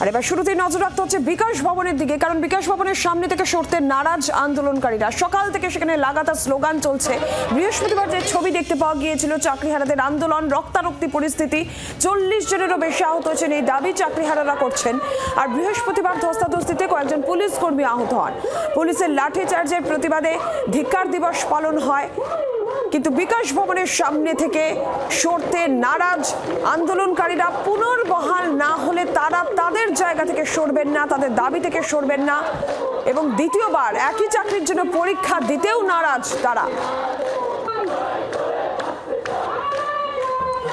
আর এবার শুরুতেই নজর রাখতে হচ্ছে বিকাশ ভবনের দিকে, কারণ বিকাশ ভবনের সামনে থেকে সরতে নারাজ আন্দোলনকারীরা। সকাল থেকে সেখানে লাগাতার স্লোগান চলছে। বৃহস্পতিবার যে ছবি দেখতে পাওয়া গিয়েছিল, চাকরিহারাদের আন্দোলন, রক্তারক্তি পরিস্থিতি, 40 জনেরও বেশি আহত হয়েছেন, এই দাবি চাকরিহারারা করছেন। আর বৃহস্পতিবার ধস্তাধস্তিতে কয়েকজন পুলিশ কর্মী আহত হন। পুলিশের লাঠিচার্জের প্রতিবাদে ধিক্কার দিবস পালন হয়, কিন্তু বিকাশ ভবনের সামনে থেকে সরতে নারাজ আন্দোলনকারীরা। পুনর্বহাল না হলে তারা তাদের জায়গা থেকে সরবেন না, তাদের দাবি থেকে সরবেন না, এবং দ্বিতীয়বার একই চাকরির জন্য পরীক্ষা দিতেও নারাজ তারা।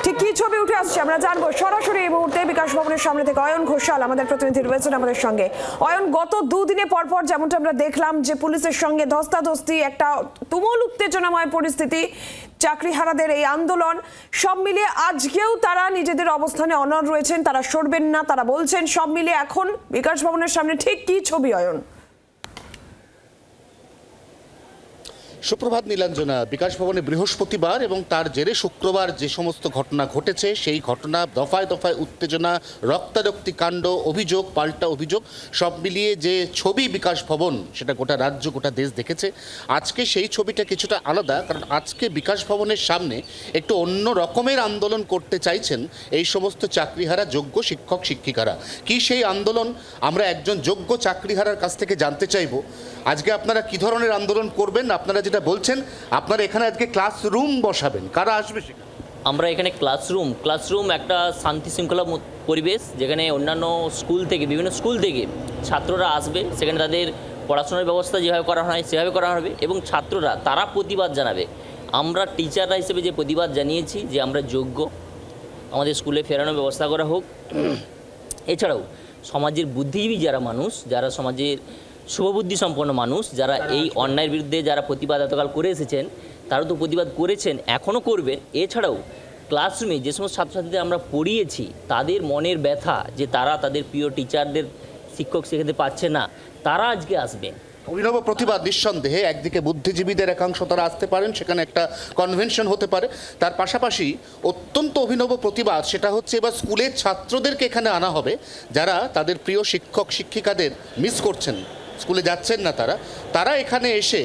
ঠিক কি ছবি উঠে আসছে আমরা জানবো সরাসরি এই মুহূর্তে বিকাশ ভবনের সামনে থেকে। অয়ন ঘোষাল আমাদের প্রতিনিধি রয়েছেন আমাদের সঙ্গে। অয়ন, গত দুদিনে পরপর যেমনটা আমরা দেখলাম যে পুলিশের সঙ্গে ধস্তাধস্তি, একটা তুমুল উত্তেজনাময় পরিস্থিতি, চাকরিহারাদের এই আন্দোলন, সব মিলিয়ে আজকেও তারা নিজেদের অবস্থানে অনড় রয়েছেন, তারা সরবেন না, তারা বলছেন। সব মিলিয়ে এখন বিকাশ ভবনের সামনে ঠিক কি ছবি অয়ন? সুপ্রভাত নীলাঞ্জনা। বিকাশ ভবনে বৃহস্পতিবার এবং তার জেরে শুক্রবার যে সমস্ত ঘটনা ঘটেছে, সেই ঘটনা, দফায় দফায় উত্তেজনা, রক্তারক্তি কাণ্ড, অভিযোগ পাল্টা অভিযোগ, সব মিলিয়ে যে ছবি বিকাশ ভবন, সেটা গোটা রাজ্য গোটা দেশ দেখেছে। আজকে সেই ছবিটা কিছুটা আলাদা, কারণ আজকে বিকাশ ভবনের সামনে একটু অন্য রকমের আন্দোলন করতে চাইছেন এই সমস্ত চাকরিহারা যোগ্য শিক্ষক শিক্ষিকারা। কি সেই আন্দোলন আমরা একজন যোগ্য চাকরিহারার কাছ থেকে জানতে চাইব। আজকে আপনারা কি ধরনের আন্দোলন করবেন? আপনারা যেটা বলছেন, আপনারা এখানে আজকে ক্লাসরুম বসাবেন, কারা আসবে সেখানে? আমরা এখানে ক্লাসরুম একটা শান্তি শৃঙ্খলা পরিবেশ, যেখানে অন্যান্য স্কুল থেকে, বিভিন্ন স্কুল থেকে ছাত্ররা আসবে, সেখানে তাদের পড়াশোনার ব্যবস্থা যেভাবে করা হয় সেভাবে করা হবে, এবং ছাত্ররা তারা প্রতিবাদ জানাবে। আমরা টিচাররা হিসেবে যে প্রতিবাদ জানিয়েছি যে আমরা যোগ্য, আমাদের স্কুলে ফেরানোর ব্যবস্থা করা হোক। এছাড়াও সমাজের বুদ্ধিজীবী যারা মানুষ, যারা সমাজের শুভবুদ্ধি সম্পন্ন মানুষ, যারা এই অন্যায়ের বিরুদ্ধে যারা প্রতিবাদ এতকাল করে এসেছেন, তারা তো প্রতিবাদ করেছেন, এখনও করবেন। এছাড়াও ক্লাসরুমে যে সমস্ত ছাত্রছাত্রীদের আমরা পড়িয়েছি, তাদের মনের ব্যথা যে তারা তাদের প্রিয় টিচারদের, শিক্ষক শেখাতে পারছে না, তারা আজকে আসবেন। অভিনব প্রতিবাদ নিঃসন্দেহে। একদিকে বুদ্ধিজীবীদের একাংশ তারা আসতে পারেন, সেখানে একটা কনভেনশন হতে পারে। তার পাশাপাশি অত্যন্ত অভিনব প্রতিবাদ সেটা হচ্ছে এবার স্কুলের ছাত্রদেরকে এখানে আনা হবে, যারা তাদের প্রিয় শিক্ষক শিক্ষিকাদের মিস করছেন, স্কুলে যাচ্ছেন না, তারা এখানে এসে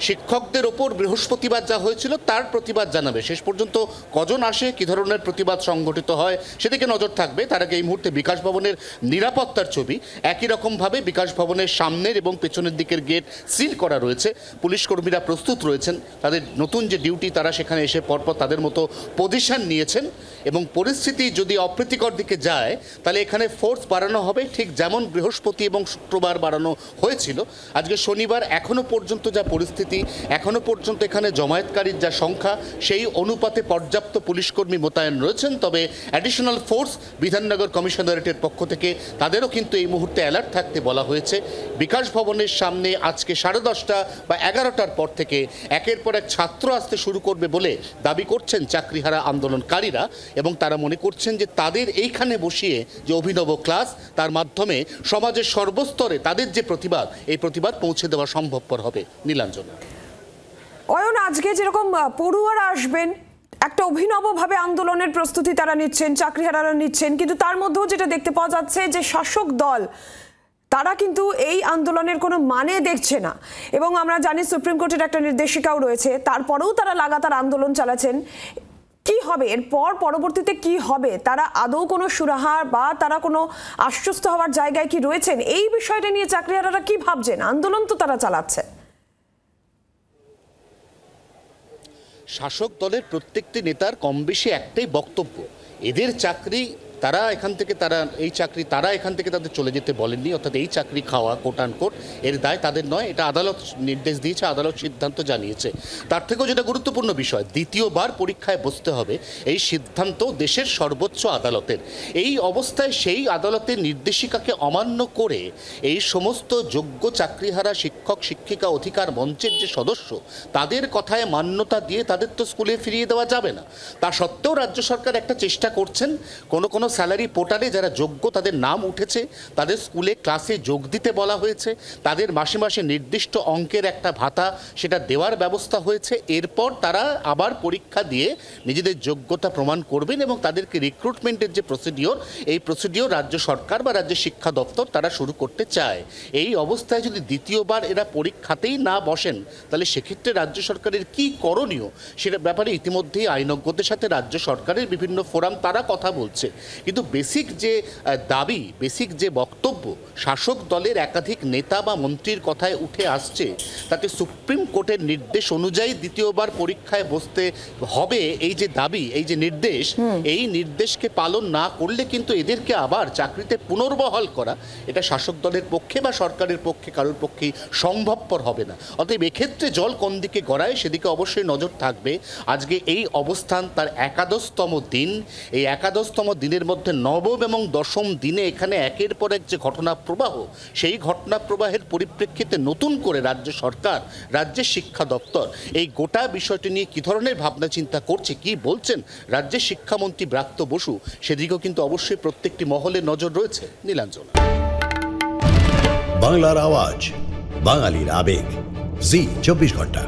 শিক্ষকদের ওপর বৃহস্পতিবার যা হয়েছিল তার প্রতিবাদ জানাবে। শেষ পর্যন্ত কজন আসে, কী ধরনের প্রতিবাদ সংগঠিত হয়, সেদিকে নজর থাকবে। তার আগে এই মুহূর্তে বিকাশ ভবনের নিরাপত্তার ছবি। একই রকমভাবে বিকাশ ভবনের সামনের এবং পেছনের দিকের গেট সিল করা রয়েছে। পুলিশ কর্মীরা প্রস্তুত রয়েছেন, তাদের নতুন যে ডিউটি, তারা সেখানে এসে পরপর তাদের মতো পজিশন নিয়েছেন। এবং পরিস্থিতি যদি অপ্রীতিকর দিকে যায়, তাহলে এখানে ফোর্স বাড়ানো হবে, ঠিক যেমন বৃহস্পতি এবং শুক্রবার বাড়ানো হয়েছিল। আজকে শনিবার এখনও পর্যন্ত যা পরিস্থিতি, এখনও পর্যন্ত এখানে জমায়েতকারীর যা সংখ্যা, সেই অনুপাতে পর্যাপ্ত পুলিশকর্মী মোতায়েন রয়েছেন। তবে অ্যাডিশনাল ফোর্স বিধাননগর কমিশনারেটের পক্ষ থেকে তাদেরও কিন্তু এই মুহূর্তে অ্যালার্ট থাকতে বলা হয়েছে। বিকাশ ভবনের সামনে আজকে 10:30 বা 11টার পর থেকে একের পর এক ছাত্র আসতে শুরু করবে বলে দাবি করছেন চাকরিহারা আন্দোলনকারীরা, এবং তারা মনে করছেন যে তাদের এইখানে বসিয়ে যে অভিনব ক্লাস, তার মাধ্যমে সমাজের সর্বস্তরে তাদের যে প্রতিবাদ, এই প্রতিবাদ পৌঁছে দেওয়া সম্ভবপর হবে। নীলাঞ্জনা। অয়ন, আজকে যেরকম পড়ুয়ারা আসবেন, একটা অভিনবভাবে আন্দোলনের প্রস্তুতি তারা নিচ্ছেন, চাকরিহারারা নিচ্ছেন, কিন্তু তার মধ্যেও যেটা দেখতে পাওয়া যাচ্ছে যে শাসক দল তারা কিন্তু এই আন্দোলনের কোনো মানে দেখছে না। এবং আমরা জানি সুপ্রিম কোর্টের একটা নির্দেশিকাও রয়েছে, তারপরেও তারা লাগাতার আন্দোলন চালাচ্ছেন। কি হবে এরপর, পরবর্তীতে কি হবে? তারা আদৌ কোনো সুরাহা বা তারা কোনো আশ্বস্ত হওয়ার জায়গায় কি রয়েছেন? এই বিষয়টা নিয়ে চাকরিহারারা কি ভাবছেন? আন্দোলন তো তারা চালাচ্ছে। শাসক দলের প্রত্যেকটি নেতার কম বেশি একটাই বক্তব্য, এদের চাকরি, তারা এখান থেকে তারা এখান থেকে তাদের চলে যেতে বলেননি, অর্থাৎ এই চাকরি খাওয়া কোট অ্যান্ড কোট এর দায় তাদের নয়। এটা আদালত নির্দেশ দিয়েছে, আদালত সিদ্ধান্ত জানিয়েছে। তার থেকেও যেটা গুরুত্বপূর্ণ বিষয়, দ্বিতীয়বার পরীক্ষায় বসতে হবে, এই সিদ্ধান্ত দেশের সর্বোচ্চ আদালতের। এই অবস্থায় সেই আদালতের নির্দেশিকাকে অমান্য করে এই সমস্ত যোগ্য চাকরিহারা শিক্ষক শিক্ষিকা অধিকার মঞ্চের যে সদস্য, তাদের কথায় মান্যতা দিয়ে তাদের তো স্কুলে ফিরিয়ে দেওয়া যাবে না। তা সত্ত্বেও রাজ্য সরকার একটা চেষ্টা করছেন, কোনো স্যালারি পোর্টালে যারা যোগ্য তাদের নাম উঠেছে, তাদের স্কুলে ক্লাসে যোগ দিতে বলা হয়েছে, তাদের মাসে মাসে নির্দিষ্ট অঙ্কের একটা ভাতা সেটা দেওয়ার ব্যবস্থা হয়েছে। এরপর তারা আবার পরীক্ষা দিয়ে নিজেদের যোগ্যতা প্রমাণ করবেন এবং তাদেরকে রিক্রুটমেন্টের যে প্রসিডিওর, এই প্রসিডিওর রাজ্য সরকার বা রাজ্য শিক্ষা দপ্তর তারা শুরু করতে চায়। এই অবস্থায় যদি দ্বিতীয়বার এরা পরীক্ষাতেই না বসেন, তাহলে সেক্ষেত্রে রাজ্য সরকারের কি করণীয় সেটা ব্যাপারে ইতিমধ্যেই আইনজ্ঞদের সাথে রাজ্য সরকারের বিভিন্ন ফোরাম তারা কথা বলছে। কিন্তু বেসিক যে দাবি, বেসিক যে বক্তব্য শাসক দলের একাধিক নেতা বা মন্ত্রীর কথায় উঠে আসছে, তাতে সুপ্রিম কোর্টের নির্দেশ অনুযায়ী দ্বিতীয়বার পরীক্ষায় বসতে হবে, এই যে দাবি, এই যে নির্দেশ, এই নির্দেশকে পালন না করলে কিন্তু এদেরকে আবার চাকরিতে পুনর্বহাল করা এটা শাসক দলের পক্ষে বা সরকারের পক্ষে কারোর পক্ষেই সম্ভবপর হবে না। অতএব এক্ষেত্রে জল কোন দিকে গড়ায় সেদিকে অবশ্যই নজর থাকবে। আজকে এই অবস্থান তার একাদশতম দিন। এই একাদশতম দিনের মধ্যে নবম এবং দশম দিনে এখানে একের পর এক যে ঘটনা প্রবাহ, সেই ঘটনা প্রবাহের পরিপ্রেক্ষিতে নতুন করে রাজ্য সরকার, রাজ্যের শিক্ষা দপ্তর এই গোটা বিষয়টি নিয়ে কী ধরনের ভাবনা চিন্তা করছে, কি বলছেন রাজ্যের শিক্ষামন্ত্রী ব্রাত্য বসু, সেদিকেও কিন্তু অবশ্যই প্রত্যেকটি মহলে নজর রয়েছে। নীলাঞ্জন। বাংলার আওয়াজ, বাঙালির আবেগ, জি 24 ঘন্টা।